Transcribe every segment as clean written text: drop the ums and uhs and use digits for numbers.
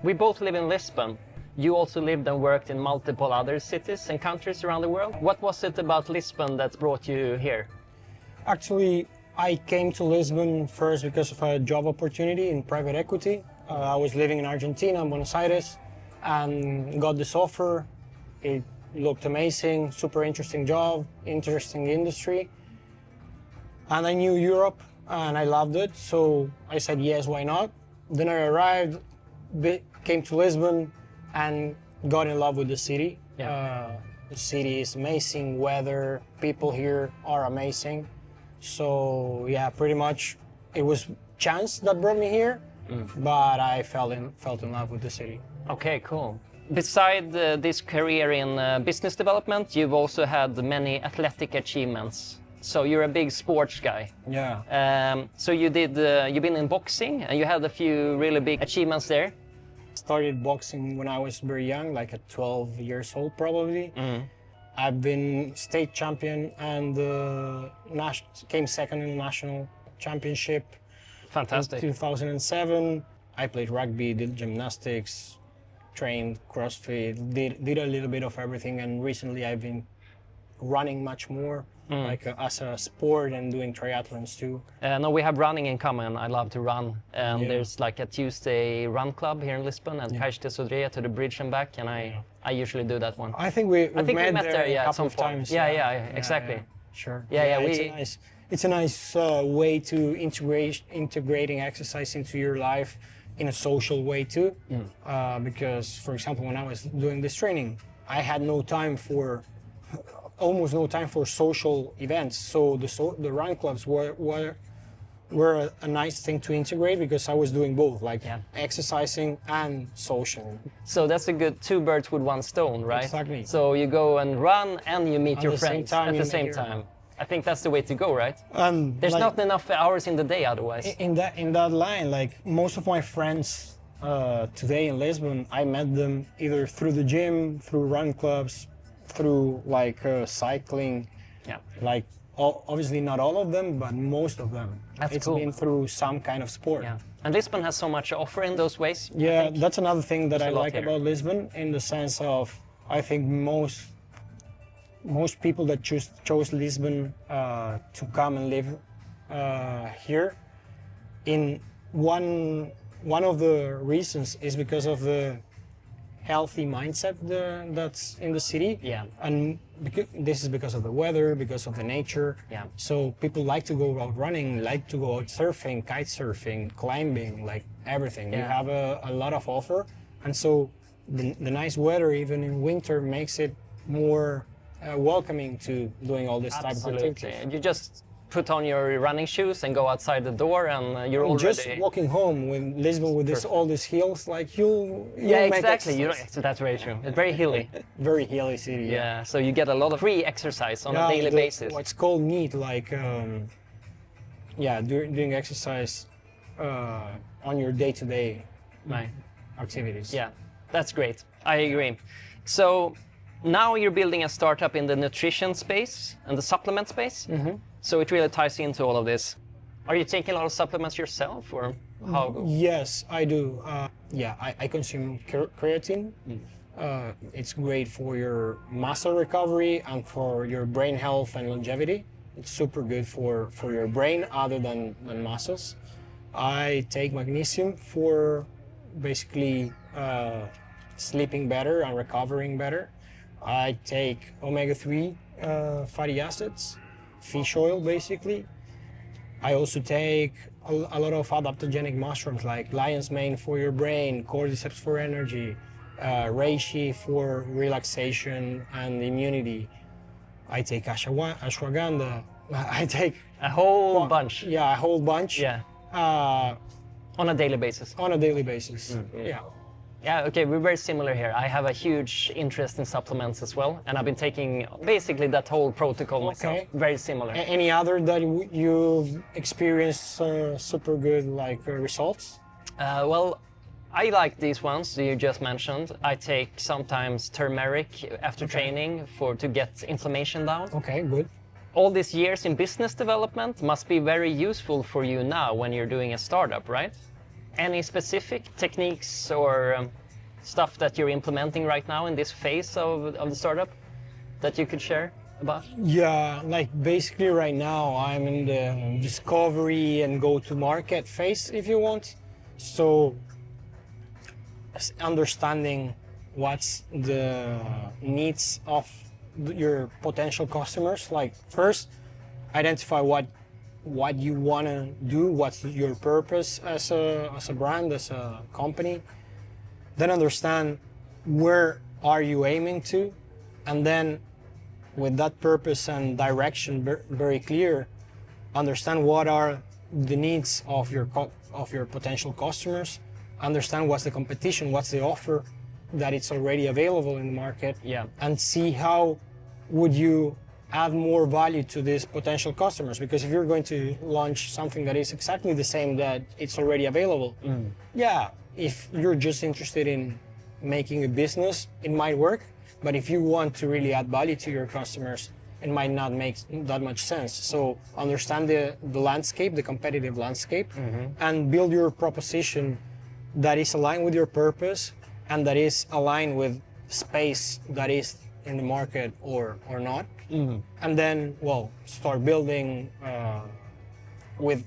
We both live in Lisbon. You also lived and worked in multiple other cities and countries around the world. What was it about Lisbon that brought you here? Actually, I came to Lisbon first because of a job opportunity in private equity. I was living in Argentina, Buenos Aires, and got this offer. It looked amazing, super interesting job, interesting industry. And I knew Europe and I loved it, so I said yes, why not? Then I arrived, came to Lisbon and got in love with the city. Yeah. The city is amazing, weather, people here are amazing. So yeah, pretty much it was chance that brought me here, but I felt in love with the city. Okay, cool. Beside this career in business development, you've also had many athletic achievements. So you're a big sports guy. Yeah. So you've been in boxing and you had a few really big achievements there. Started boxing when I was very young, like at 12 years old probably. I've been state champion and came second in the national championship. Fantastic. In 2007, I played rugby, did gymnastics, trained CrossFit, did a little bit of everything, and recently I've been running much more, like as a sport, and doing triathlons too. No, we have running in common. I love to run, and Yeah. there's like a Tuesday run club here in Lisbon at Cais de Sodré to the bridge and back, and I usually do that one. I think we met there yeah, a at couple some of point. times. Yeah, exactly. Yeah, sure. Yeah, it's a nice way to integrating exercise into your life in a social way too. Because, for example, when I was doing this training, I had almost no time for social events. So the run clubs were a nice thing to integrate because I was doing both, like exercising and social. So that's a good two birds with one stone, right? Exactly. So you go and run and you meet your the same friends time at the you same meet your- time. I think that's the way to go, right? There's Like, not enough hours in the day otherwise. in that line, like most of my friends today in Lisbon, I met them either through the gym, through run clubs, through like cycling. Yeah. Like obviously not all of them, but most of them. That's It's cool. been through some kind of sport. Yeah. And Lisbon has so much to offer in those ways. I Yeah, think. that's another thing that There's I a lot like here. about Lisbon, in the sense of I think most people that chose Lisbon to come and live here, in one of the reasons is because of the healthy mindset that's in the city. Yeah. And this is because of the weather, because of the nature. Yeah. So people like to go out running, like to go out surfing, kite surfing, climbing, like everything. You Yeah. have a lot of offer. And so the nice weather, even in winter, makes it more welcoming to doing all this type of Absolutely. activities. You just put on your running shoes and go outside the door and you're already... Just walking home with Lisbon, with all these hills, like you'll Yeah, make exactly. exercise. That's very true. It's very hilly. Very hilly city. Yeah, so you get a lot of free exercise on a daily basis. What's called neat, like doing exercise on your day-to-day Right. activities. Yeah, that's great. I agree. So now you're building a startup in the nutrition space and the supplement space. So it really ties into all of this. Are you taking a lot of supplements yourself, or how? Yes, I do. I consume creatine. It's great for your muscle recovery and for your brain health and longevity. It's super good for your brain other than muscles. I take magnesium for basically sleeping better and recovering better. I take omega-3 fatty acids, fish oil basically. I also take a lot of adaptogenic mushrooms like lion's mane for your brain, cordyceps for energy, reishi for relaxation and immunity. I take ashwagandha. I take A whole bunch. Yeah, a whole bunch. Yeah. On a daily basis. On a daily basis. Yeah. Yeah, okay, we're very similar here. I have a huge interest in supplements as well, and I've been taking basically that whole protocol myself. Okay. Very similar. Any other that you've experienced super good results? Well, I like these ones you just mentioned. I take sometimes turmeric after training to get inflammation down. Okay, good. All these years in business development must be very useful for you now when you're doing a startup, right? Any specific techniques or stuff that you're implementing right now in this phase of the startup that you could share about? Yeah, like basically right now I'm in the discovery and go-to-market phase, if you want. So understanding what's the needs of your potential customers. Like first, identify what you want to do, what's your purpose as a brand, as a company. Then understand where are you aiming to, and then with that purpose and direction very clear, understand what are the needs of your potential customers, understand what's the competition, what's the offer that it's already available in the market, and see how would you add more value to these potential customers. Because if you're going to launch something that is exactly the same that it's already available, if you're just interested in making a business, it might work. But if you want to really add value to your customers, it might not make that much sense. So understand the landscape, the competitive landscape, and build your proposition that is aligned with your purpose and that is aligned with space that is in the market or not. And then, well, start building with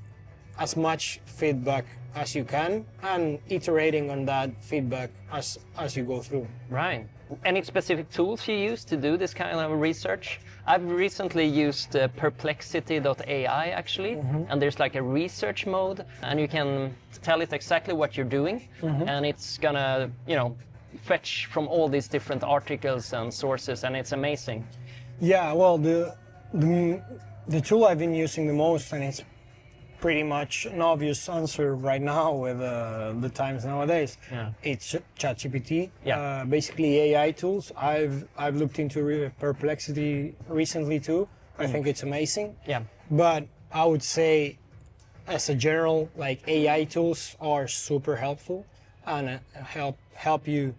as much feedback as you can and iterating on that feedback as you go through. Right. Any specific tools you use to do this kind of research? I've recently used perplexity.ai actually, and there's like a research mode, and you can tell it exactly what you're doing, and it's gonna, fetch from all these different articles and sources, and it's amazing. Yeah, well, the tool I've been using the most, and it's pretty much an obvious answer right now with the times nowadays. It's ChatGPT. Basically AI tools. I've looked into Perplexity recently too. I think it's amazing. But I would say, as a general, like AI tools are super helpful and help you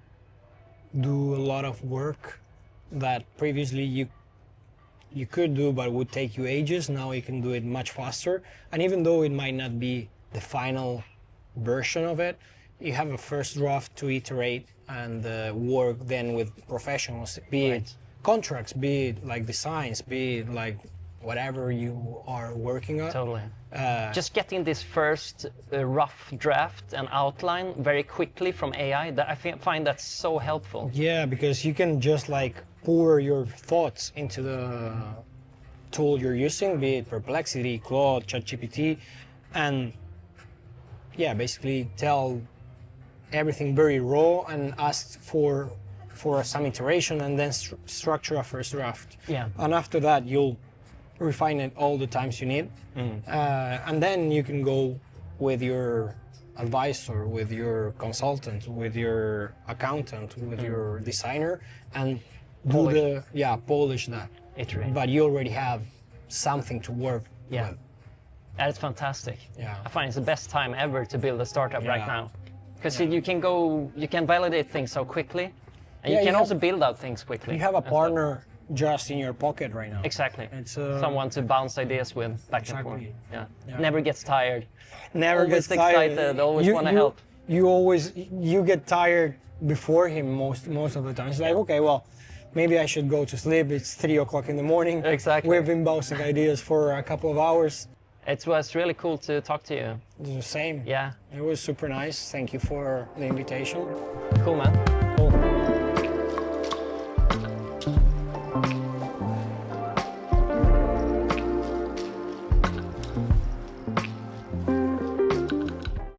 do a lot of work that previously you could do but would take you ages. Now you can do it much faster, and even though it might not be the final version of it, you have a first draft to iterate and work then with professionals, be it contracts, be it like designs, be it like whatever you are working on. Totally. Just getting this first rough draft and outline very quickly from AI, that I find that so helpful. Yeah, because you can just like pour your thoughts into the tool you're using, be it Perplexity, Claude, ChatGPT, and basically tell everything very raw and ask for some iteration, and then structure a first draft. And after that, you'll refine it all the times you need, and then you can go with your advisor, with your consultant, with your accountant, with your designer, and polish that. Iterate. But you already have something to work with. That's fantastic. I find it's the best time ever to build a startup right now, because you can validate things so quickly, and you can also build out things quickly. You have a partner just in your pocket right now. Exactly. It's someone to bounce ideas with back and forth. Never gets tired. Never always gets tired. Excited. Always want to help. You get tired before him most of the time. It's like, okay, well, maybe I should go to sleep. It's 3 o'clock in the morning. Exactly. We've been bouncing ideas for a couple of hours. It was really cool to talk to you. The same. Yeah. It was super nice. Thank you for the invitation. Cool, man.